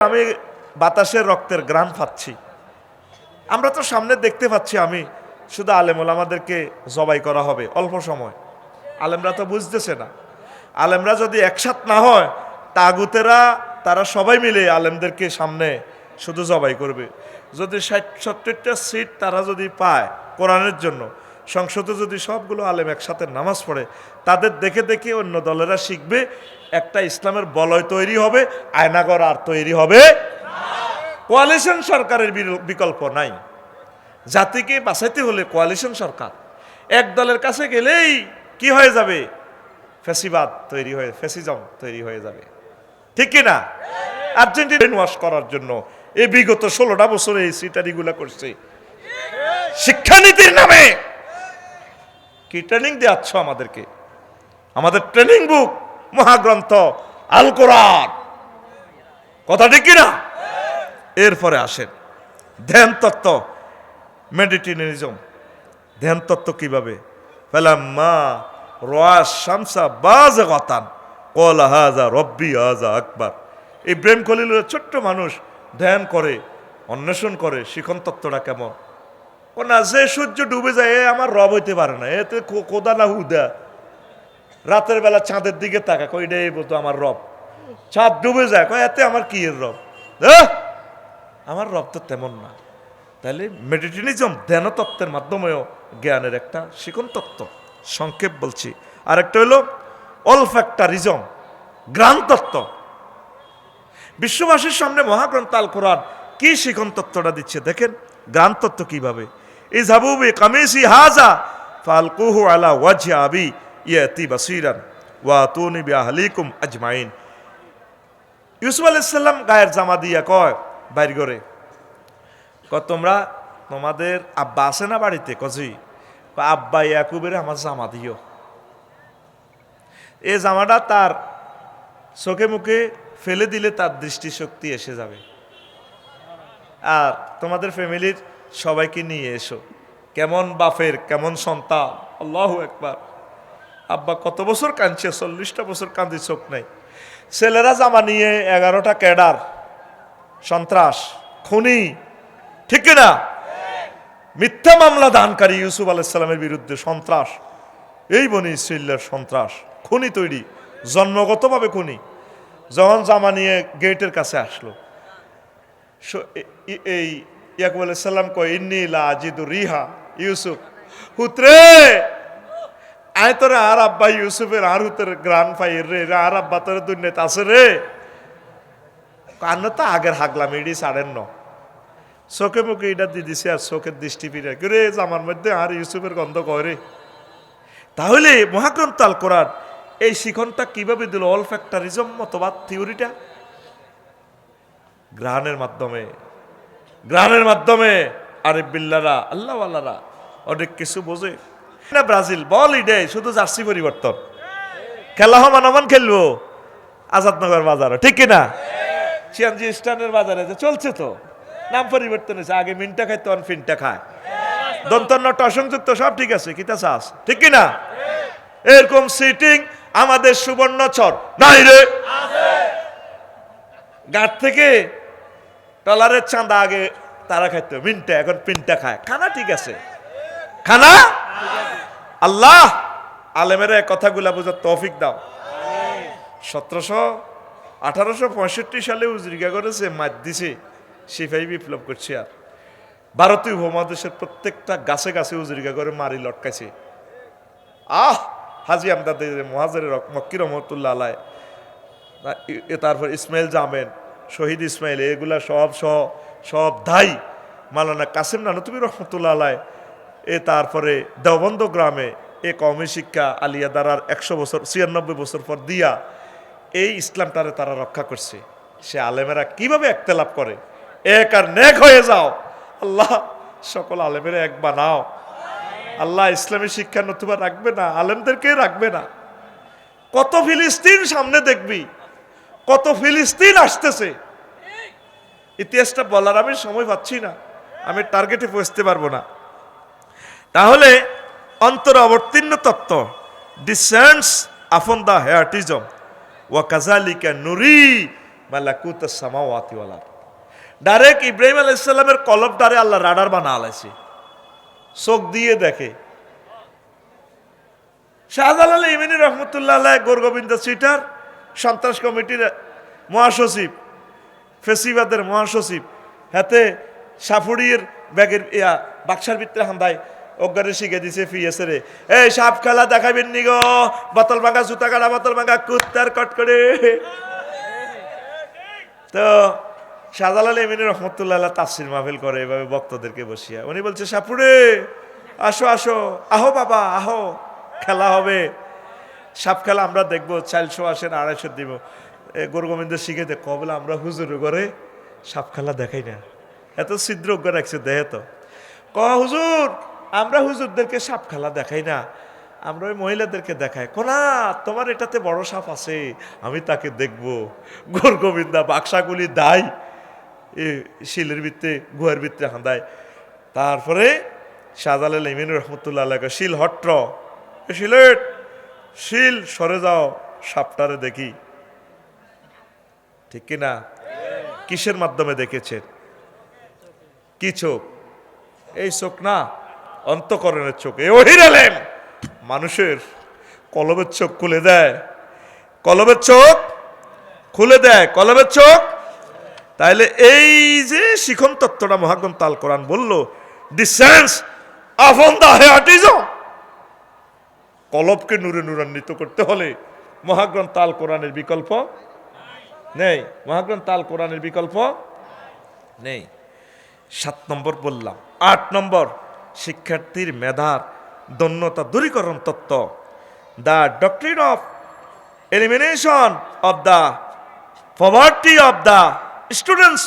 আমি বাতাসের রক্তের ঘ্রাণ পাচ্ছি। আমরা তো সামনে দেখতে পাচ্ছি, আমি শুধু আলেম ওলামাদেরকে জবাই করা হবে অল্প সময়। আলেমরা তো বুঝতেছে না। আলেমরা যদি একসাথ না হয়, তাগুতেরা তারা সবাই মিলে আলেমদেরকে সামনে শুধু জবাই করবে। যদি 60-70টা সিট তারা যদি পায় কোরআনের জন্য, সংসদে যদি সবগুলো আলেম একসাথে নামাজ পড়ে, তাদের দেখে দেখে অন্য দলেরা শিখবে, একটা ইসলামের বলয় তৈরি হবে, আয়নাগর আর তৈরি হবে। কোয়ালিশন সরকারের বিকল্প নাই। জাতিকে বাঁচাইতে হলে কোয়ালিশন সরকার। এক দলের কাছে গেলেই কি হয়ে যাবে? ফ্যাসিবাদ তৈরি হয়ে, ফ্যাসিজম তৈরি হয়ে যাবে, ঠিক কিনা? আর্জেন্টিনা ওয়াশ করার জন্য এই বিগত 16টা বছরে এই সিটারিগুলা করছে। শিক্ষানীতির নামে কি ট্রেনিং দেওয়াচ্ছ আমাদেরকে? আমাদের ট্রেনিং বুক মহাগ্রন্থ আল কোরআন, কথা ঠিক কিনা? এরপরে আসেন ধ্যান তত্ত্ব, মেডিটেশনিজম। ধ্যান তত্ত্ব কিভাবে? ফালাম্মা রাআ শামসা বাযিগাতান ক্বালা হাযা রাব্বি হাযা আকবার। ইব্রাহিম খলিলুল্লাহ ছোট্ট মানুষ ধ্যান করে, অন্বেষণ করে শিখন তত্ত্বটা কেমন। ও না, যে সূর্য ডুবে যায় এ আমার রব হইতে পারে না, এতে কোদা না হুদা। রাতের বেলা চাঁদের দিকে তাকা, কই রে বলতো আমার রব। চাঁদ ডুবে যায়, কয় এতে আমার কি এর রব? আমার রব তো তেমন না। তাহলে মেডিটেশনিজম ধ্যানতত্ত্বের মাধ্যমেও জ্ঞানের একটা শিখন তত্ত্ব, সংক্ষেপ বলছি। আরেকটা হলো অলফ্যাক্টারিজম, ঘ্রাণ তত্ত্ব। বিশ্ববাসীর সামনে মহাগ্রন্থ আল কোরআন কি শিখন তত্ত্বটা দিচ্ছে দেখেন। ঘ্রাণ তত্ত্ব কিভাবে? ইযহাবু বিকামিসি হাযা ফালকুহু আলা ওয়াজহি আবি ইয়াতি বাসীরান ওয়া আতুনি বিআহলিকুম আজমাইন। ইউসুফ আলাইহিস সালাম গায়ের জামা দিয়া কয় বাইর করে, তোমরা তোমাদের আব্বা আছে না বাড়িতে? কজি আব্বা ইয়াকুবের আমার জামা দিও। এই জামাটা তার চোখে মুখে ফেলে দিলে তার দৃষ্টিশক্তি এসে যাবে। আর তোমাদের ফ্যামিলির সবাইকে নিয়ে এসো। কেমন বাপের কেমন সন্তান, আল্লাহু আকবার। আব্বা কত বছর কাঁদছে, 40টা বছর কাঁদি, চোখ নাই। ছেলেরা জামা নিয়ে 11টা ক্যাডার, সন্ত্রাস, খুনি, ঠিক কিনা? মিথ্যা মামলা দানকারী ইউসুফ আলাইহিস সালামের বিরুদ্ধে সন্ত্রাস, এই বনি ইসরাঈলের সন্ত্রাস, খুনি তৈরি, জন্মগতভাবে খুনি। যখন জামা নিয়ে গেটের কাছে আসলো, এই ইয়াকুব আলাইহিস সালাম কয় ইন্নী লা আজিদু রিহা ইউসুফ, হুতরে আয় তোরে আর আব্বা ইউসুফের আর হুতের গ্রান পাই রে, আর আব্বা তোর দুনিয়াতে আছে রে। কান্ন তো আগের হাগলাম এডি সাড়েন ন, চোখে মুখে এটা দিয়ে দিছে, আর চোখের দৃষ্টি ফিরে রে জামার মধ্যে আর ইউসুফের গন্ধ করে। তাহলে মহাগ্রন্থ আল কোরআন এই শিখনটা কিভাবে দিল? অলফ্যাক্টারিজম মতবাদ থিওরিটা গ্রহণের মাধ্যমে, গ্রহণের মাধ্যমে। আরে বিল্লারা আল্লাহ আল্লাহরা অনেক কিছু বোঝে না। ব্রাজিল বল ইডে শুধু জার্সি পরিবর্তন, খেলা হমান খেলবো আজাদনগর বাজারে, ঠিক কিনা? সিয়ানজি স্টানের বাজারে যে চলছে, তো নাম পরিবর্তন হয়েছে। আগে মিনটা খায়, তখন ফিনটা খায়, দন্তন্নটা অসংযুক্ত, সব ঠিক আছে, কিতা চাস, ঠিক কিনা? এরকম সিটিং আমাদের সুবর্ণচর নাই রে। গাছ থেকে টলারের চাঁদা আগে তারা খাইতো মিনটা, এখন পিনটা খায়। খানা ঠিক আছে, খানা। আল্লাহ আলেমেরা কথাগুলা বোঝার তৌফিক দাও। 1865 সালে উজরিকা করেছে, মাত দিছে, সিপাহী বিপ্লব করছে। আর ভারতীয় উপমহাদেশের প্রত্যেকটা গাছে গাছে উজরিকা করে মারি লটকাইছে। হাজি আমদাদ মহাজের মক্কি রহমতুল্লাহ আলাই, তারপর ইসমাইল জামেন, শহীদ ইসমাইল, এগুলা সব ধাই মাওলানা কাসিম নানতুবি রহমতুল্লাহ আলাই। তারপরে দেওবন্দ গ্রামে এ কওমি শিক্ষা আলিয়া দারার 100 বছর 96 বছর পর দিয়া এই ইসলামটারে তারা রক্ষা করছে। সে আলেমেরা কিভাবে একতেলাপ করে, এক আর নেক হয়ে যাও। আল্লাহ সকল আলেমেরা এক বানাও। আল্লাহ ইসলামী শিক্ষা নতুবা রাখবে না, আলেমদেরকে রাখবে না। কত ফিলিস্তিন সামনে দেখবি, কত ফিলিস্তিন আসতেছে। ইতিহাসটা বলার আমি সময় পাচ্ছি না, আমি টার্গেটে পৌঁছতে পারবো না। তাহলে অন্তর অবতীর্ণ তত্ত্ব, ডিসেন্টস আপন দা হেয়ারটিজম ওয়া কাযালিকা নুরি মালাকুতাস সামাওয়াতি ওয়াল আরদ। ডাইরেক্ট ইব্রাহিম আলাইহিস সালামের কলব ডারে আল্লাহ রাডার বানা আলাইছে, চোখ দিয়ে দেখে। শাহজালাল ইমানি রহমতুল্লাহ আলাইহ গোরগোবিন্দ সিটার সন্ত্রাস কমিটির মহাসচিব, ফেসিবাদের মহাসচিব, হাতে সাফুড়ির ব্যাগের বাক্সার ভিতরে হান্দায় অজ্ঞারে শিখে দিছে ফিয়েছে রে, এই সাপ খেলা দেখাবেন নি গো, বোতল ভাঙা, জুতা কাটা, বোতল ভাঙা, কুত্তার কট করে। তো শাহজালাল ইমানি রহমতুল্লাহ আলাইহ তাফসীর মাহফিল করে এভাবে বক্তাদেরকে বসিয়া, উনি বলছে সাপুরে আসো আসো, আহো বাবা আহো, খেলা হবে, সাপ খেলা আমরা দেখবো, 400 আসেন 250 দিব। গোরগোবিন্দ শিখে দেখ বলে আমরা হুজুর করে সাপ খেলা দেখাই না, এত ছিদ্র অজ্ঞ রাখছে দেখে তো। হুজুর আমরা হুজুরদেরকে সাপ খেলা দেখাই না, আমরা ওই মহিলাদেরকে দেখাই। না তোমার এটাতে বড় সাপ আছে, আমি তাকে দেখবো। গোরগোবিন্দা বাক্সাগুলি দায় শিলের ভিতরে গুহার ভিতরে হাঁদায়। তারপরে শাহজালাল ইমানি রহমতুল্লাহ আলাইহ শিল হট্র, শিলেট শিল সরে যাও, সাপটারে দেখি। ঠিক কিনা? কিসের মাধ্যমে দেখেছেন? কি চোখ? এই চোখ না, অন্তঃকরণের চোখ। এই ওহির এলেম মানুষের কলবের চোখ খুলে দেয়, কলবের চোখ খুলে দেয়, কলবের চোখ। তাইলে এই যে শিখন তত্ত্বটা মহাগ্রন্থ আল কোরআন বলল, দি সেন্স অফ দ্য হার্টিজম, কলবকে নূরে নূরান্বিত করতে হলে মহাগ্রন্থ আল কোরআনের বিকল্প নেই, মহাগ্রন্থ আল কোরআনের বিকল্প নেই। 7 নম্বর বললাম। 8 নম্বর শিক্ষার্থীর মেধার দন্যতা দূরীকরণ তত্ত্ব, the doctrine of elimination of the poverty of the students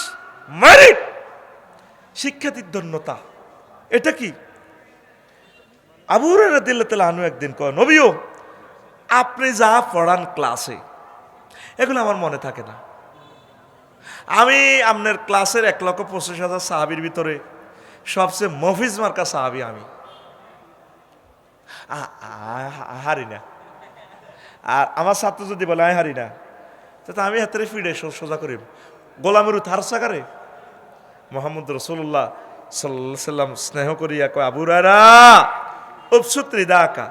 merit. শিক্ষার্থীর দন্যতা এটা কি? আবু হুরায়রা রাদিয়াল্লাহু তাআলা আনহু একদিন কয়, নবীও আপনি যা পড়ান ক্লাসে এগুলো আমার মনে থাকে না। আমি আপনার ক্লাসের 1,25,000 সাহাবীর ভিতরে সবচেয়ে মফিজ মার্কা সাহাবী আমি, হারি না। আর আমার ছাত্র যদি বলে আমি হারি না, তো আমি হাতের ফিডে সোজা করি। গোলামের থারসাকারে মোহাম্মদ রাসূলুল্লাহ সাল্লাল্লাহু আলাইহি সাল্লাম স্নেহ করিয়া কয়, আবু হুরায়রা উপসুত রিদাকা,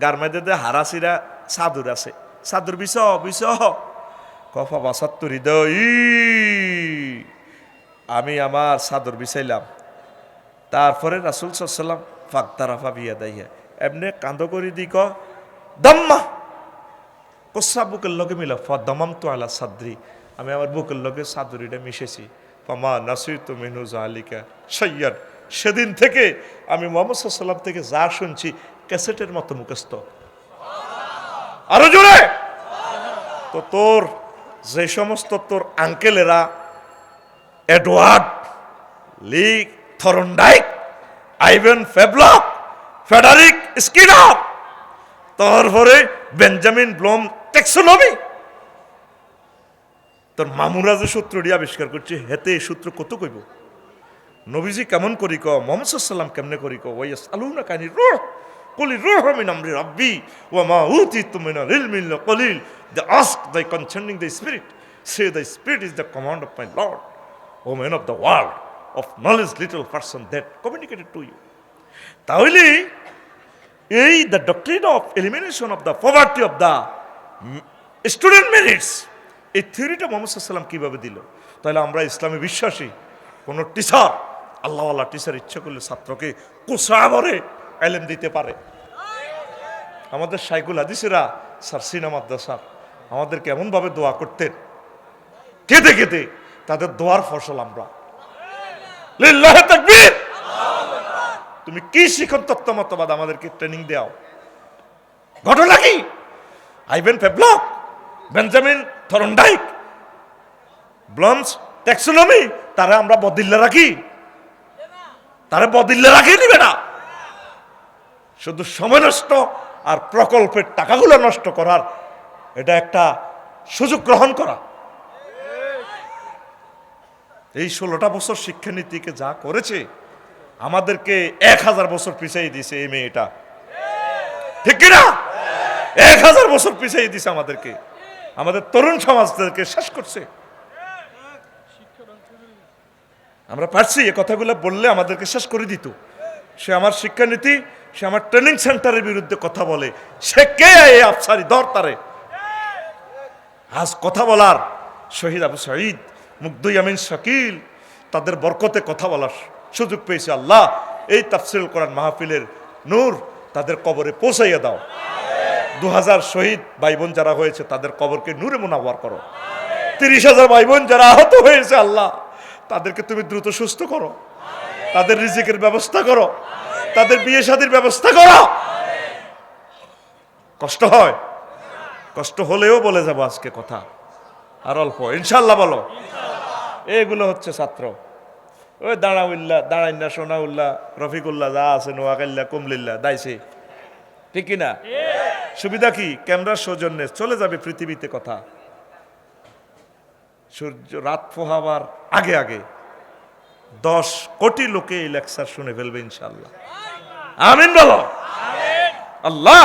গারমাইদে দে হারাসিরা সাদুর আছে, সাদুর বিষ বিষ কফা বাসাত্তু হৃদয়, আমি আমার সাদর বিছাইলাম। তারপরে রাসূল সাল্লাল্লাহু আলাইহি সাল্লাম ফাকতারাফা বিয়াদাইয়া এমনি কান্দ করি দি ক দম্মা কোসা বুকের লগে মিলা ফা দমামতু আলা সাদরি, আমি আমার বুকের লগে সাদরিটা মিশেছি। ফামা নাসিতু মিনহু যালিকা শাইয়ান, সেদিন থেকে আমি মুহাম্মদ সাল্লাল্লাহু আলাইহি সাল্লাম থেকে যা শুনছি ক্যাসেটের মতো মুখস্থ। আরো জোরে। তো তোর যে সমস্ত তোর আঙ্কেলেরা এডওয়ার্ড লি থরনডাইক, আইভেন ফেবলক, ফেডারিক স্কিনার, তারপরে বেঞ্জামিন ব্লুম ট্যাক্সোনমি, তোর মামুরা যে সূত্রটি আবিষ্কার করছে, হেতে এই সূত্র কত কইব? নবীজি কেমন করি ক, মুহাম্মদ সাল্লাল্লাহু আলাইহি সাল্লাম কেমনে করি ক, ওয়াইয়াসআলুনা কানি রূহ কুল রূহ মিন আমরি রাব্বি ওয়া মা উতিতু মিনাল ইলমি ইল্লা কলিল। They ask thy concerning the spirit, say the spirit is the command of my Lord, O man of the world, of knowledge little person that communicated to you. তাহলে এই the doctrine of elimination of the poverty of the student merits, এই থিওরিটা মুহাম্মদ সাল্লাল্লাহু আলাইহি সাল্লাম কিভাবে দিল? তাহলে আমরা ইসলামে বিশ্বাসী। কোন টিচার, আল্লাহওয়ালা টিচার ইচ্ছা করলে ছাত্রকে কুসাবরে ইলম দিতে পারে। আমাদের শাইখুল হাদিসেরা স্যার সিনা মাদ্রাসার আমাদের কেমনভাবে দোয়া করতেন, কেঁদে কেঁদে, তাদের দোয়ার ফসল আমরা। লিল্লাহি তাকবীর। তুমি কি শিখন তত্ত্ব মতবাদ আমাদেরকে ট্রেনিং দাও? ঘটনা কি? আইভেন ফেবলক, বেঞ্জামিন থরনডাইক, ব্লুমস ট্যাক্সোনমি, তারা আমরা বদিল্লা রাখি? তারা বদিল্লা রাখি নিবে না। শুধু সময় নষ্ট আর প্রকল্পের টাকাগুলো নষ্ট করার এটা একটা সুযোগ গ্রহণ করা। এই 16টা বছর শিক্ষানীতিকে যা করেছে, আমাদেরকে 1000 বছর পিছিয়ে দিয়েছে এই মেয়েটা। ঠিক কিনা? 1000 বছর পিছিয়ে দিয়েছে আমাদেরকে, আমাদের তরুণ সমাজদেরকে শেষ করছে। আমরা পারছি, এ কথাগুলো বললে আমাদেরকে শেষ করে দিত। সে আমার শিক্ষানীতি, সে আমার ট্রেনিং সেন্টারের বিরুদ্ধে কথা বলে, সে কে এই আফসারি দরতারে? আজ কথা বলার শহীদ আবু সাঈদ, মুগ্ধ ইয়ামিন শাকিল, তাদের বরকতে কথা বলার সুযোগ পেয়েছে। আল্লাহ এই তাফসীরুল কোরআন মাহফিলের নূর তাদের কবরে পৌঁছাইয়া দাও। 2000 শহীদ ভাই বোন যারা হয়েছে তাদের কবরকে নূরে মুনাওয়ার করো। 30,000 ভাই বোন যারা আহত হয়েছে আল্লাহ তাদেরকে তুমি দ্রুত সুস্থ করো, তাদের রিজিকের ব্যবস্থা করো, তাদের বিয়ে শাদীর ব্যবস্থা করো। কষ্ট হয়, কষ্ট হলেও বলে যাব আজকে কথা আর অল্প, ইনশাল্লাহ বলো। এগুলো হচ্ছে ছাত্র, ওই দাঁড়াউল্লাহ, দাঁড়াইল্লা, সোনাউল্লাহ, রফিকুল্লাহ যা আছে, নোয়াকাল্লা, কুমলিল্লা, দাইছে, ঠিক কিনা? সুবিধা কি? ক্যামেরার সৌজন্যে চলে যাবে পৃথিবীতে কথা। সূর্য রাত পোহাবার আগে আগে 10 কোটি লোকে এই লেকচার শুনে ফেলবে ইনশাল্লাহ। আমিন বলো। আল্লাহ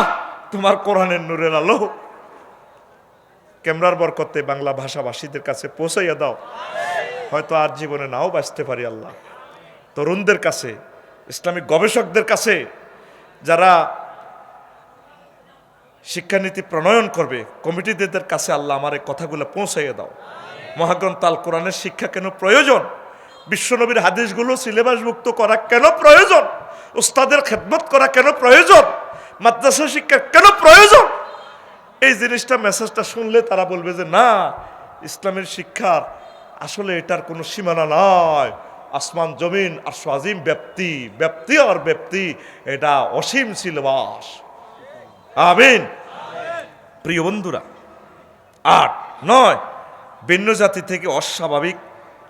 তোমার কোরআনের নূরের আলো ক্যামেরার বরকতে বাংলা ভাষাভাষীদের কাছে পৌঁছাইয়া দাও। হয়তো আর জীবনে নাও বাঁচতে পারি আল্লাহ। তরুণদের কাছে, ইসলামিক গবেষকদের কাছে, যারা শিক্ষানীতি প্রণয়ন করবে কমিটিদের কাছে আল্লাহ আমার এই কথাগুলো পৌঁছাইয়া দাও। মহাগ্রন্থ আল কোরআনের শিক্ষা কেন প্রয়োজন? বিশ্বনবীর হাদিসগুলো সিলেবাসভুক্ত করা কেন প্রয়োজন? উস্তাদের খেদমত করা কেন প্রয়োজন? মাদ্রাসা শিক্ষা কেন প্রয়োজন? এই জিনিসটা, মেসেজটা শুনলে তারা বলবে যে না, ইসলামের শিক্ষার আসলে এটার কোনো সীমানা নয়। আসমান জমিন আর আজিম ব্যাপ্তি, ব্যাপ্তি আর ব্যাপ্তি, এটা অসীম সিলেবাস। আমিন। প্রিয় বন্ধুরা, 8, 9 ভিন্ন জাতি থেকে অস্বাভাবিক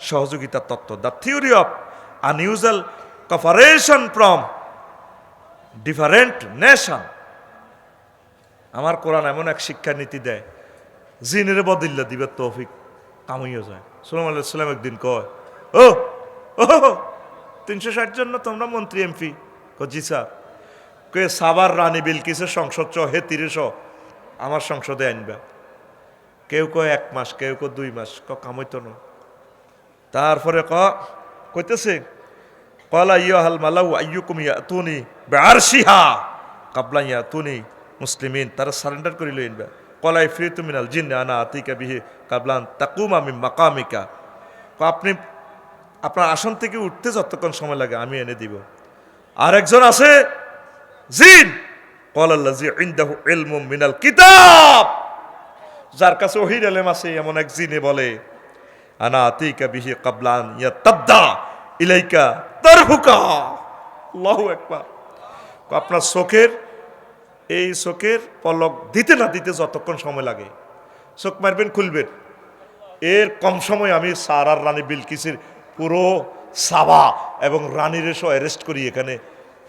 সহযোগিতার তত্ত্ব, the theory of unusual cooperation from different nation. আমার কোরআন এমন এক শিক্ষানীতি দেয়, জিনের বদিল্লা দিবে তৌফিক কামাইয়া যায়। সাল্লাল্লাহু আলাইহি ওয়াসাল্লাম একদিন কয়, ও 360 জন না তোমরা মন্ত্রী এমপি? জি স্যার। কে সাবার রানী বিলকিসের সংসদ হে 30 আমার সংসদে আনবা। কেউ কয় 1 মাস, কেউ কয় 2 মাস, কামাইতো না। তারপরে কইতেছে কলা ইয়ুহাল মালাউ আইয়ুকুম ইয়াতুনি বিআরশিহা কাবলা ইয়াতুনি মুসলিমিন। তারা সারেন্ডার করিল ইনবা। কলা ইফরিতু মিনাল জিন্নি আনা আতিকা বিহি কাবলান তাকুমা মিন মাকামিকা। আপনি আপনার আসন থেকে উঠতে যতক্ষণ সময় লাগে আমি এনে দিব। আরেকজন আছে জিন, কলাল্লাযী ইনদাহু ইলমুম মিনাল কিতাব, যার কাছে ওহীর ইলম আছে, এমন এক জিনে বলে আনা আতিকা বিহি কাবলান ইয়াতাদ্দা ইলাইকা তারহুকা। আল্লাহু আকবার। আপনার চোখের এই চোখের পলক দিতে না দিতে যতক্ষণ সময় লাগে, চোখ মারবেন খুলবেন, এর কম সময় আমি সার আর রানী বিলকিসের পুরো সাবা এবং রানীর এসো অ্যারেস্ট করি, এখানে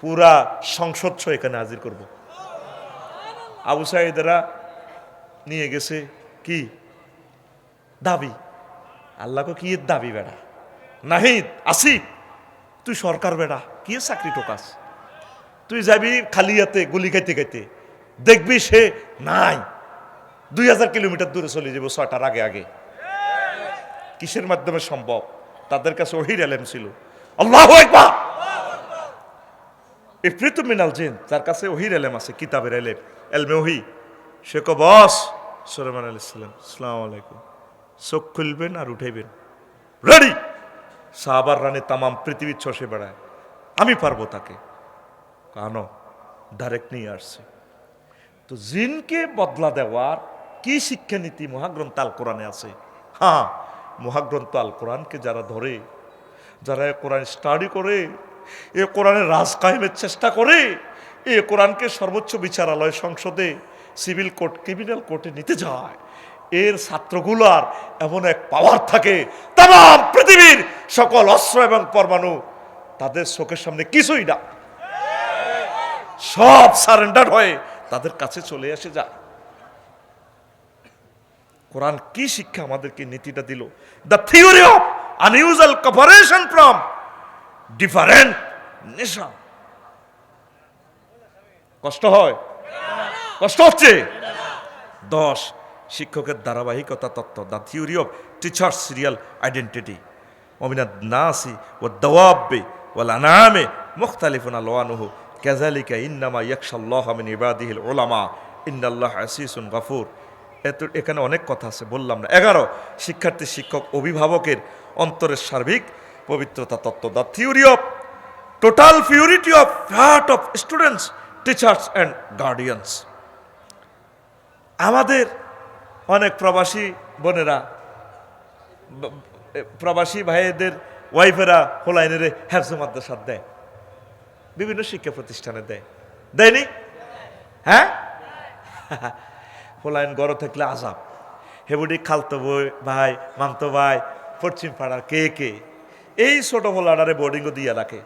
পুরা সংসদ এখানে হাজির করব। আবু সাঈদরা নিয়ে গেছে কি দাবি? আল্লাহকে কি দাবি? বেড়া নাহিদ আসি, তুই সরকার বেড়া, কি চাকরি টোকাস? তুই যাবি খালিয়াতে গুলি খাইতে খাইতে, দেখবি সে নাই, 2000 কিলোমিটার দূরে চলে যাবো 6টার আগে আগে। কিসের মাধ্যমে সম্ভব? তাদের কাছে ওহীর ইলম ছিল। আল্লাহু আকবার। ইফরিতু মিনাল জিন, যার কাছে ওহীর ইলম আছে, কিতাবের ইলম, ইলমে ওহী, সে কো বস সুলাইমান আলাইহিস সালাম আসসালামু আলাইকুম, চোখ খুলবেন আর উঠাইবেন, রেডি। সাহাবার রানী তামাম পৃথিবীর ছসে বেড়ায়, আমি পারবো তাকে। কানো ডাইরেক্ট নিয়ে আসছে। তো জিনকে বদলা দেওয়ার কি শিক্ষানীতি মহাগ্রন্থ আল কোরআনে আছে? হ্যাঁ, মহাগ্রন্থ আল কোরআনকে যারা ধরে, যারা এ কোরআন স্টাডি করে, এ কোরআনের রাজ কায়েমের চেষ্টা করে, এ কোরআনকে সর্বোচ্চ বিচারালয়, সংসদে, সিভিল কোর্ট, ক্রিমিনাল কোর্টে নিতে যায়, এর ছাত্রগুলার এমন এক পাওয়ার থাকে, তাম পৃথিবীর সকল অস্ত্র এবং পরমাণু তাদের চোখের সামনে কিছুই না, সব সারেন্ডার হয়ে তাদের কাছে চলে আসে যায়। কোরআন কি শিক্ষা আমাদেরকে নীতিটা দিল? The theory of unusual cooperation from different nation. কষ্ট হয়? কষ্ট হচ্ছে? 10 শিক্ষকের ধারাবাহিকতা তত্ত্ব, the theory of teacher serial identity. ওমিনাদ নাসি ওয়াদ দাওয়াবি ওয়াল আনআমি মুখতালিফুন আলওয়ানুহু কাযালিকা ইন্নামা ইয়াখশাল্লাহা মিন ইবাদিহিল উলামা ইন্নাল্লাহা আসিসুন গফুর। এখানে অনেক কথা আছে, বললাম না। 11 শিক্ষার্থী, শিক্ষক, অভিভাবকের অন্তরের সার্বিক পবিত্রতা তত্ত্ব, the theory of total purity of heart of students, teachers and guardians. আমাদের অনেক প্রবাসী বোনেরা, প্রবাসী ভাইদের ওয়াইফেরা হোলাইনের হেফজে মাদ্রাসা দেয়, বিভিন্ন শিক্ষা প্রতিষ্ঠানে দেয়, দেয়নি? হ্যাঁ, হোলাইন গড় থাকলে আজাব। হেবুডি খালতো ভাই, মামতো ভাই, পশ্চিম পাড়ার কে কে এই ছোট হোলাডারে বোর্ডিংও দিয়ে রাখে,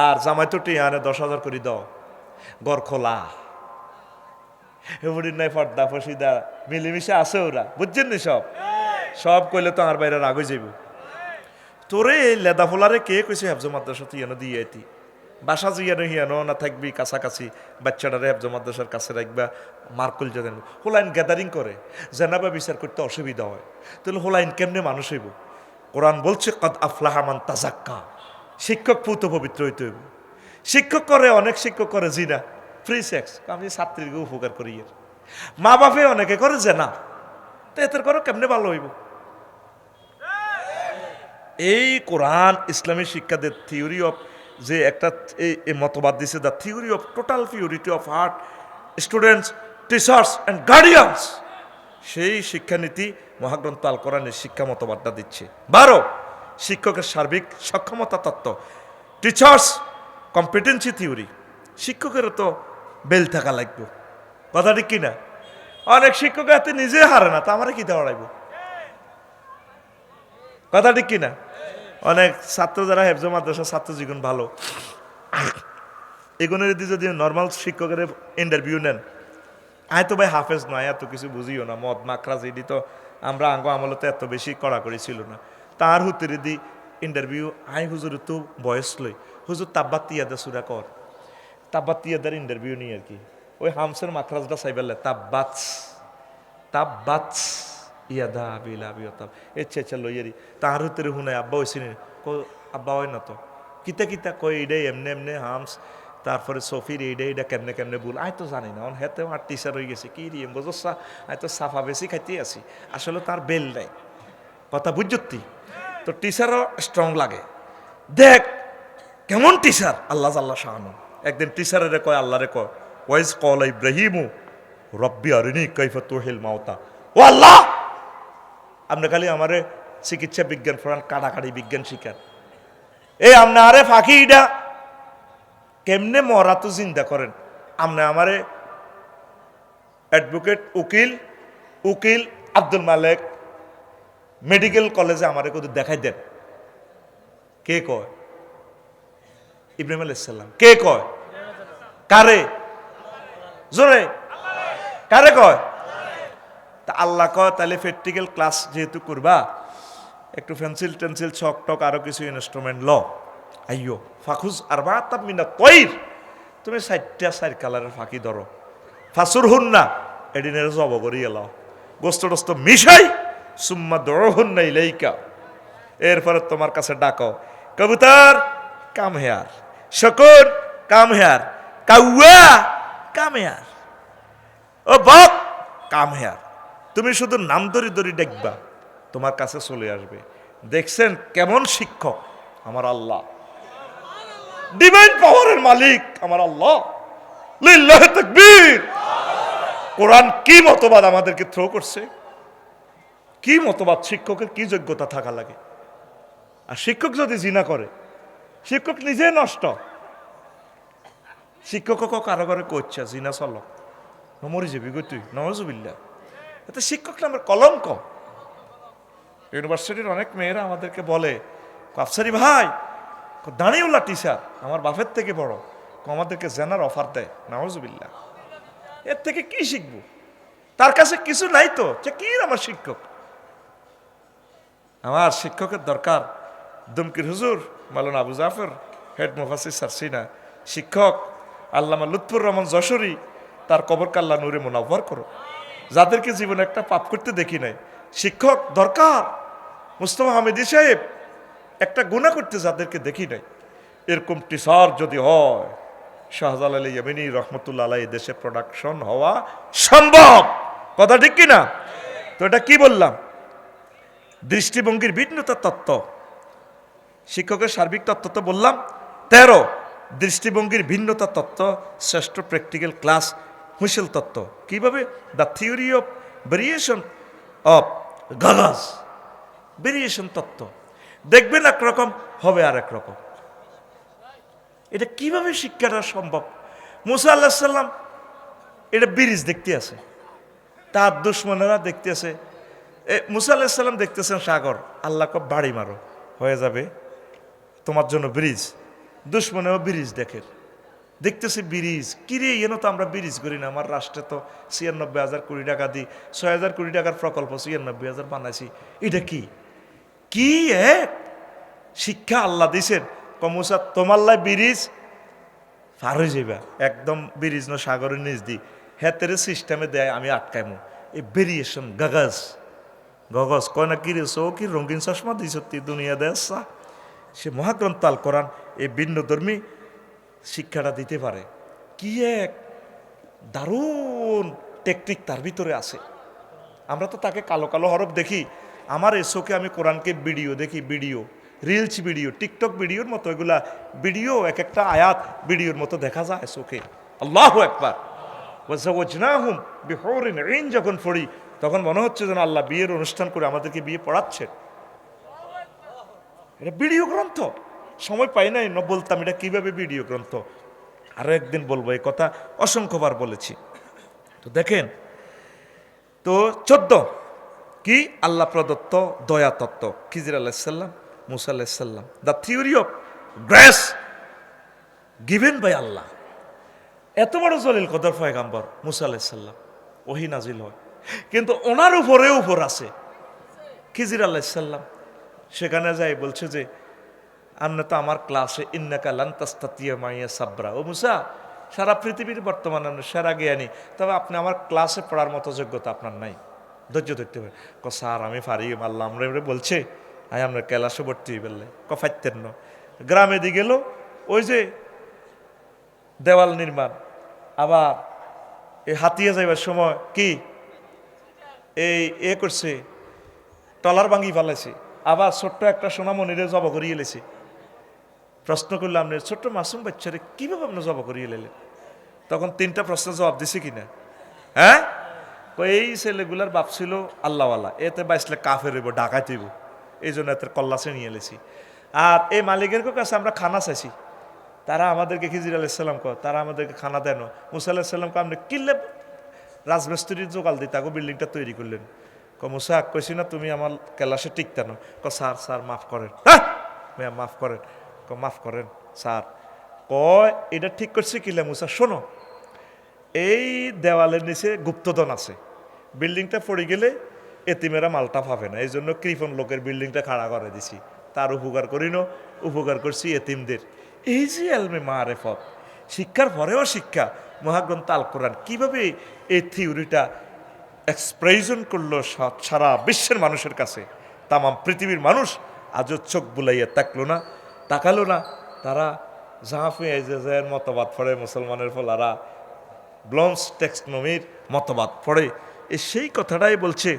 আর জামাই তো টিয়ানে 10,000 করে দাও, গড় খোলা। হেবুডির নাই পর্দা ফসিদা মিলেমিশে আছে ওরা, বুঝছেন নি? সব সব কইলে তো আর বাইরে রাগ হয়ে যাইব। তোরে এই লেদা ফোলারে কে কইছে হেফজ মাদ্রাসা তুই এনে দিয়ে আইতি, বাসা জিয়ানো হিয়ানো না থাকবি কাছাকাছি, বাচ্চাটারে হেফজ মাদ্রাসার কাছে রাখবা, মার্কুল জানেন। হোলাইন গ্যাদারিং করে জেনাবা বিচার করতে অসুবিধা হয়, তাহলে হোলাইন কেমনে মানুষ হইব? কোরআন বলছে কদ আফলাহা মান তাজাক্কা, শিক্ষক পুত পবিত্র হইতে হইব। শিক্ষক করে, অনেক শিক্ষক করে জিনা, ফ্রি সেক্স, আমি ছাত্রীকে উপকার করি। এর মা বাপে অনেকে করে জেনা, তো এদের করো কেমনে ভালো হইব? এই কোরআন ইসলামী শিক্ষাদের থিওরি অফ যে একটা এই মতবাদ দিছে, the theory of total purity of heart, students, teachers and guardians, সেই শিক্ষানীতি মহাগ্রন্থ আল কোরআনের শিক্ষা মতবাদটা দিচ্ছে। 12 শিক্ষকের সার্বিক সক্ষমতা তত্ত্ব, টিচার্স কম্পিটেন্সি থিওরি। শিক্ষকেরও তো বেল থাকা লাগবে, কথা ঠিক কিনা? অনেক শিক্ষক হাতে নিজে হারে না, তা আমরা কি দাঁড়াইব? কথা ঠিক কিনা? অনেক ছাত্র যারা হেফজ মাদ্রাসা ছাত্র জীবন ভালো, এগুলোর যদি নর্মাল শিক্ষকের ইন্টারভিউ নেন, আয় তো ভাই হাফেজ নয়, এত কিছু বুঝিও না, মদ মাকরাজ এটি তো আমরা আঙ্গ আমলতে এত বেশি কড়াকড়ি ছিল না, তার হুতের দি ইন্টারভিউ আয় হুজুর তো বয়স লই, হুজুর তাব্বাত তিয়াদা সুরা কর, তাব্বাত তিয়াদার ইন্টারভিউ নিয়ে আর কি, ওই হামসের মাকরাজটা চাইবেলে তাব্বাত তাব্বাত ইয়াদা বিলা বিয়তাব এচ্ছা লইয়ারি, তার হুতের হুনায় আব্বা হয়েছিনি, আব্বা হয় না তো কিতা কিতা কয় এইটাই এমনি এমনি হামস, তারপরে সফির এইটা কেমনে কেমনে বল, আয় তো জানি না, হেতে আর টিচার হয়ে গেছে কি রিয়ে বোঝা, আয় তো সাফা বেশি খাইতে আছি, আসলে তার বেল নাই, কথা বুঝতি? তো টিচারও স্ট্রং লাগে। দেখ কেমন টিচার, আল্লাহ আল্লাহ শাহানু। একদিন টিচারের কয়, আল্লাহরে কয়, ওয়াইজ কল ইব্রাহিমু রব্বি আরিনি কাইফা তুহিল মাউতা, ও আল্লাহ আপনি খালি আমারে চিকিৎসা বিজ্ঞান পড়ান, কাটাকাটি বিজ্ঞান শিখান, এই আপনি আরে ফাঁকি ইডা কেমনে মরা তো চিন্তা করেন, আপনি আমারে অ্যাডভোকেট উকিল আব্দুল মালেক মেডিকেল কলেজে আমারে কত দেখাই দেন। কে কয়? ইব্রাহিম আলাইহিস সালাম। কে কয়? কারে? জোরে কারে কয়? তা আল্লাহ কয় তাহলে প্র্যাকটিক্যাল ক্লাস যেহেতু করবা, একটু পেন্সিল টেন্সিল ছক টক আরো কিছু ইনস্ট্রুমেন্ট ল, আইয়ো ফাখুজ আরবা তামিনা তৈর, তুমি 4টা 4 কালারের ফাঁকি ধরো, ফাসুর হুন না এডিনের জব করিয়ে লাও, গোস্ত টোস্ত মিশাই, সুম্মা দরহুন না ইলাইকা, এরপরে তোমার কাছে ডাকো, কবুতর কাম হেয়ার, শকুন কাম হেয়ার, কাউয়া কাম হেয়ার, ও বক কাম হেয়ার, তুমি শুধু নাম ধরি ধরি দেখবা, তোমার কাছে চলে আসবে। দেখছেন কেমন শিক্ষক আমার আল্লাহ, ডিভাইন পাওয়ারের মালিক আমার আল্লাহ, লিল্লাহি তাকবীর। কোরআন কি মতবাদ আমাদেরকে থ্রো করছে, কি মতবাদ, শিক্ষকের কি যোগ্যতা থাকা লাগে। আর শিক্ষক যদি জিনা করে, শিক্ষক নিজে নষ্ট, শিক্ষক কারো ঘরে করছে জিনা চল মরি যাবি গো তুই, নওয়াজুবিল্লাহ, এতে শিক্ষক নামের কলঙ্ক। ইউনিভার্সিটির অনেক মেয়েরা আমাদেরকে বলে, আফসারি ভাই দাঁড়িয়েওলা টিচার আমার বাপের থেকে বড়, আমাদেরকে জেনার অফার দেয়, নওয়াজুবিল্লাহ। এর থেকে কি শিখবো? তার কাছে কিছু নাই তো, কি আমার শিক্ষক? আমার শিক্ষকের দরকার দুমকির হুজুর মাওলানা আবু জাফর, হেড মুফাসসির সারসিনা, শিক্ষক আল্লামা লুৎফুর রহমান যশোরী, তার কবরকে আল্লাহ নূরে মুনাওয়ার করো। যাদেরকে জীবনে একটা পাপ করতে দেখি নাই, শিক্ষক দরকার। মুস্তফা হামিদি সাহেব একটা গুনাহ করতে যাদেরকে দেখি নাই, এরকম টিচার যদি হয়, শাহজালাল ইয়ামিনী রহমতুল্লাহ আলাইহি দেশে প্রোডাকশন হওয়া সম্ভব। কথা ঠিক কিনা? তো এটা কি বললাম? দৃষ্টিভঙ্গির ভিন্নতা তত্ত্ব, শিক্ষকের সার্বিক তত্ত্ব তো বললাম। 13 দৃষ্টিভঙ্গির ভিন্নতা তত্ত্ব, শ্রেষ্ঠ প্র্যাকটিক্যাল ক্লাস হুইসেল তত্ত্ব। কিভাবে? The theory of variation of গাগাস, ভেরিয়েশন তত্ত্ব। দেখবেন একরকম, হবে আর একরকম। এটা কিভাবে শিক্ষাটা সম্ভব? মুসা আল্লাহ সাল্লাম এটা ব্রিজ দেখতে আছে, তার দুশ্মনেরা দেখতে আছে। মুসা আল্লাহ সাল্লাম দেখতেছেন সাগর, আল্লাহকে বাড়ি মারো, হয়ে যাবে তোমার জন্য ব্রিজ। দুশ্মনেও ব্রিজ দেখতেছে ব্রিজ। কিরে, এনে তো আমরা ব্রিজ করি না, আমার রাষ্ট্রে তো 96,000 কোটি টাকা দিই, 6,000 কোটি টাকার প্রকল্প 96,000 বানাইছি। এটা কি কি এক শিক্ষা আল্লাহ দিছেন। মুসা তোমার লাই ব্রিজ পার হয়ে যাবা, একদম ব্রিজ না সাগরের নিচ দি হেতের সিস্টেমে দেয়, আমি আটকাইমু। এই ভেরিয়েশন গাগাজ গগজ কয় না, কিরে সো কি রঙিন চশমা দিস দুনিয়া দেশা। সে মহাগ্রন্থ আল কোরআন এই ভিন্নধর্মী শিক্ষাটা দিতে পারে। কি এক দারুণ টেকনিক তার ভিতরে আছে। আমরা তো তাকে কালো কালো হরফ দেখি, আমার এই চোখে আমি কোরআনকে ভিডিও দেখি, ভিডিও রিলস ভিডিও, টিকটক ভিডিওর মতো, এগুলা ভিডিও, এক একটা আয়াত ভিডিওর মতো দেখা যায় চোখে। আল্লাহু আকবার। ওয়াজাওয়াজনাহুম বিহুরিন ঈন যখন পড়ি, তখন মনে হচ্ছে যেন আল্লাহ বিয়ের অনুষ্ঠান করে আমাদেরকে বিয়ে পড়াচ্ছেন। এটা ভিডিও গ্রন্থ। সময় পাই নাই না বলতাম এটা কিভাবে ভিডিও গ্রন্থ। আরো একদিন বলবো, এই কথা অসংখ্যবার বলেছি। তো দেখেন, তো 14 কি আল্লাহ প্রদত্ত দয়া তত্ত্ব, খিজির আলাইহিসসালাম, মুসা আলাইহিসসালাম, the theory of grace given by Allah. এত বড় জলিল কদর পয়গাম্বর মুসা আলাইহিসসালাম, ওহী নাজিল হয়, কিন্তু ওনার উপরে উপর আছে খিজির আলাইহিসসালাম। সেখানে যাই বলছে যে আপনি তো আমার ক্লাসে ইন্নাকা লান তাস্তাতিয়া মাইয়া সাবরা, ও মুসা সারা পৃথিবীর বর্তমানে সেরা জ্ঞানী, তবে আপনি আমার ক্লাসে পড়ার মতো যোগ্যতা আপনার নাই, ধৈর্য ধরতে হবে। স্যার আমি পারি, আল্লাহ আমরা বলছে আয় আমরা ক্লাসে ভর্তি হয়ে বললে ফাইতেন না। গ্রামে দিয়ে গেল, ওই যে দেওয়াল নির্মাণ, আবার এই হাতিয়া যাইবার সময় কি এই করছে, টলার ভাঙি ফেলাইছে, আবার ছোট্ট একটা সোনামণিরে জব করিয়ে এলেছে। প্রশ্ন করলাম, ছোট্ট মাসুম বাচ্চারে কিভাবে আপনি জব করিয়ে এলেন? তখন 3টা প্রশ্নের জবাব দিছে কিনা, হ্যাঁ? এই ছেলেগুলার বাপ ছিল আল্লাহওয়ালা, এতে বাইসলে কাফের হইব, ডাকাইত হইব, এই জন্য এতে কল্লাসে নিয়ে এলেছি। আর এই মালিকের কাছে আমরা খানা চাইছি, তারা আমাদেরকে খিজির আলাইহিসসালাম কয়, তারা আমাদেরকে খানা দেন। মুসা আলাইহিসসালামকে আপনি কিনলে রাজমিস্ত্রির জোগাল দিই, তাকে বিল্ডিংটা তৈরি করলেন। মুসা কইছি না তুমি আমার ক্লাসে টিকতেন? স্যার স্যার মাফ করেন, হ্যাঁ মাফ করেন, মাফ করেন স্যার। কয় এটা ঠিক করছে কিলে মুসা, শোনো এই দেওয়ালের নিচে গুপ্তধন আছে, বিল্ডিংটা পড়ে গেলে এতিমেরা মালটা পাবে না, এই জন্য কৃপণ লোকের বিল্ডিংটা খাড়া করে দিছি, তার উপকার করি না, উপকার করছি এতিমদের। এই যে এলমে মারেফত, শিক্ষার পরেও শিক্ষা, মহাগ্রন্থ আল কোরআন কিভাবে এই থিওরিটা এক্সপ্রেশন করলো সারা বিশ্বের মানুষের কাছে। তামাম পৃথিবীর মানুষ আজও চোখ বুলাইয়া তাকালো না। তারা জাহাফি এজেজের মতবাদ পড়ে, মুসলমানের ফলারা ব্লন্স টেক্সনোমির মতবাদ পড়ে। সেই কথাটাই বলছে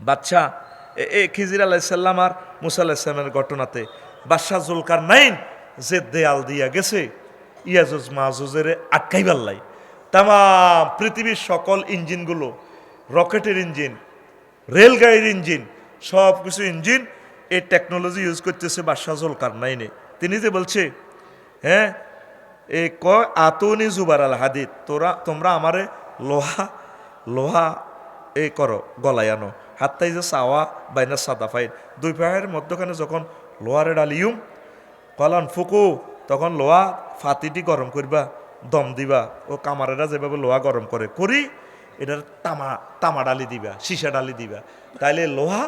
বাদশা খিজির আলাইহিসসালাম আর মুসা আলাইহিসসালামের ঘটনাতে। বাদশাহ জুলকারনাইন যে দেয়াল দিয়া গেছে ইয়াজুজ মাজুজের আটকাইবার লাই, তামাম পৃথিবীর সকল ইঞ্জিনগুলো, রকেটের ইঞ্জিন, রেলগাড়ির ইঞ্জিন, সব কিছু ইঞ্জিন এই টেকনোলজি ইউজ করতেছে বাদশাহ জুলকারনাইনে। তিনি যে বলছে, হ্যাঁ এই কয় আতুনি জুবার আল হাদিদ, তোমরা আমারে লোহা এই করো, গলায় আনো, হাত্তাই যে সাওয়া বাইনা সাদাফাইন, দুই পায়ের মধ্যখানে যখন লোহারে ডালিউম কলান ফুকু, তখন লোহা ফাতিটি গরম করবা, দম দিবা, ও কামারেরা যেভাবে লোহা গরম করি এটার তামা ডালি দিবা, সীসা ডালি দিবা, তাইলে লোহা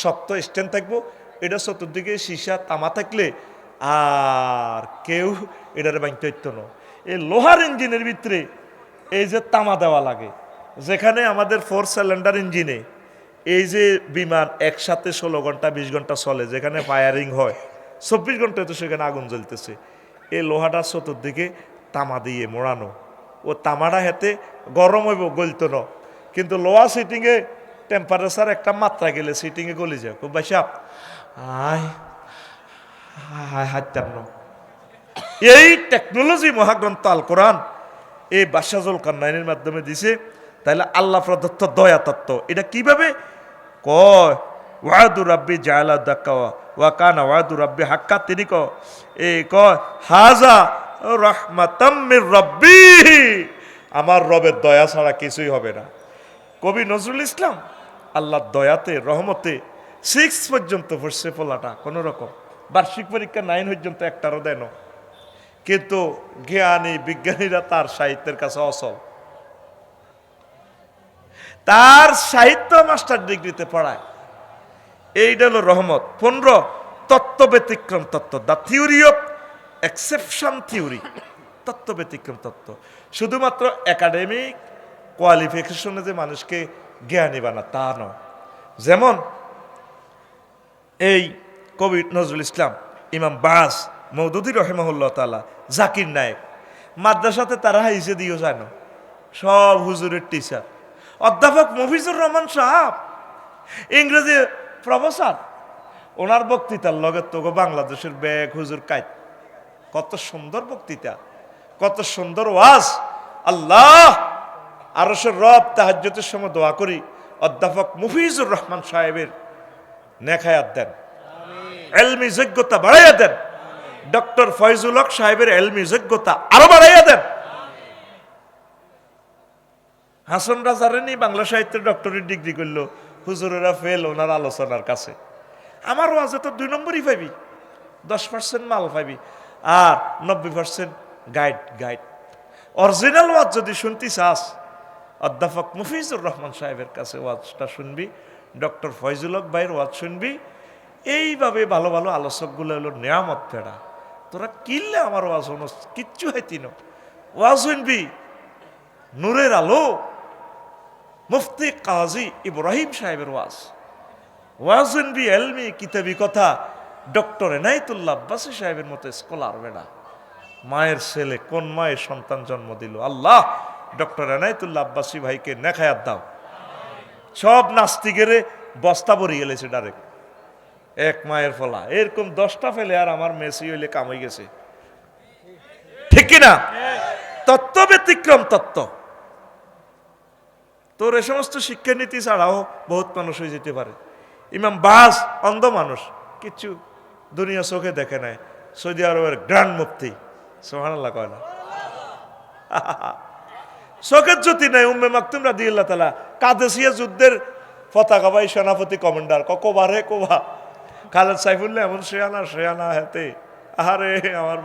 শক্ত স্ট্যান্ড থাকবো। এটা চতুর্দিকে সীসা তামা থাকলে আর কেউ এটারে বাঁধতে হইতো না। এই লোহার ইঞ্জিনের ভিতরে এই যে তামা দেওয়া লাগে, যেখানে আমাদের 4 সিলিন্ডার ইঞ্জিনে এই যে বিমান একসাথে 16 ঘন্টা 20 ঘন্টা চলে, যেখানে ফায়ারিং হয় 24 ঘন্টায় তো সেখানে আগুন জ্বলতেছে। এই লোহাটা চতুর্দিকে তামা দিয়ে মোড়ানো, ও তামাটা হেতে গরম হইব গলতো না, কিন্তু লোহা সিটিংয়ে টেম্পারেচার একটা মাত্রা গেলে সিটিংয়ে গলি যায়। খুব ভাই সাপ আয় হাঁটতাম না। এই টেকনোলজি মহাগ্রন্থ আল কোরআন এই বাদশাহুল কান্নাইনের মাধ্যমে দিছে। তাহলে আল্লাহ প্রদত্ত দয়া তত্ত্ব এটা কিভাবে কয়, ওয়াদু রাব্বি জাআলা দাক্কা ওয়া কানা ওয়াদু রাব্বি হাক্কা। তিনি কয় হাজা রাহমাতাম মির রাব্বি, আমার রবের দয়া ছাড়া কিছুই হবে না। কবি নজরুল ইসলাম আল্লাহর দয়াতে রহমতে 6 পর্যন্ত পড়ছে পোলাটা, কোনো রকম বার্ষিক পরীক্ষা 9 পর্যন্ত একটারও দেন, কিন্তু জ্ঞানী বিজ্ঞানীরা তার সাহিত্যের কাছে অচল। তার সাহিত্য মাস্টার ডিগ্রিতে পড়ায়। এইটা হলো রহমত। 15 তত্ত্ব ব্যতিক্রম তত্ত্ব, the theory of exception theory, তত্ত্ব ব্যতিক্রম তত্ত্ব। শুধুমাত্র একাডেমিক কোয়ালিফিকেশনে যে মানুষকে জ্ঞানী বানা তা নয়। যেমন এই কবি নজরুল ইসলাম, ইমাম বাস মওদুদী রহিমাহুল্লাহ তাআলা, জাকির নায়েক, মাদ্রাসাতে তারা হাইজে দিও যায় না, সব হুজুরের টিচার। অধ্যাপক মফিজুর রহমান সাহাব ইংরেজি প্রফেসর, ওনার বক্তৃতার লগে তো বাংলাদেশের ব্যাগ হুজুর কাইত। কত সুন্দর বক্তৃতা, কত সুন্দর ওয়াজ। আল্লাহ আরশের রব তাহাজ্জুদের সময় দোয়া করি অধ্যাপক মফিজুর রহমান সাহেবের নেখায়াত দেন, এলমি যোগ্যতা বাড়াইয়া দেন। ডক্টর ফয়জুল হক সাহেবের এলমি যোগ্যতা আরো বাড়াইয়া দেন। হাসন রাজারেনি বাংলা সাহিত্যের ডক্টরেট ডিগ্রি করলো, হুজুরেরা ফেল ওনার আলোচনার কাছে। আমার ওয়াজে তো 2 নম্বরই পাইবি, 10% মাল পাইবি, আর 90% গাইড। অরিজিনাল ওয়াজ যদি শুনতে চাস অধ্যাপক মফিজুর রহমান সাহেবের কাছে ওয়াজটা শুনবি, ডক্টর ফয়জুল হক ভাইয়ের ওয়াজ শুনবি। এইভাবে ভালো ভালো আলোচকগুলো হলো নেয়ামত ফেরা। তোরা কিনলে আমার ওয়াজ হনো কিচ্ছু হাইতি না, ওয়াজ শুনবি নূরের আলো মুফতি কাজী ইব্রাহিম সাহেবের ওয়াজ শুনবি এলমি কিতাবি কথা ডক্টর এনায়েতুল্লাহ আব্বাসী সাহেবের মতো স্কলার বেড়া। মায়ের ছেলে কোন মায়ের সন্তান জন্ম দিল, আল্লাহ ডক্টর এনায়েতুল্লাহ আব্বাসী ভাইকে নেখায়াত দাও। সব নাস্তিকের বস্তা ভরি গেলেছে ডাইরেক্ট, এক মায়ের ফলা। এরকম 10টা ফেলে আর আমার মেসি হইলে কামাই গেছে, ঠিক কিনা? তত্ত্ব ব্যতিক্রম তত্ত্ব। তোর এ সমস্ত শিক্ষানীতি ছাড়াও বহুত মানুষ হয়ে যেতে পারে। ইমাম বাস অন্ধ মানুষ, কিচ্ছু দুনিয়া চোখে দেখে নাই, সৌদি আরবের গ্র্যান্ড মুফতি, সুবহানাল্লাহ কয় না, চোখের জ্যোতি নাই। উম্মে মাকতুম রাদিয়াল্লাহু তাআলা কাদেসিয়া যুদ্ধের পতাকাবাহী সেনাপতি কমান্ডার, কোবা খালেদ সাইফুল্লাহ এমন শেয়ানা হেতে, আরে আমার ভাই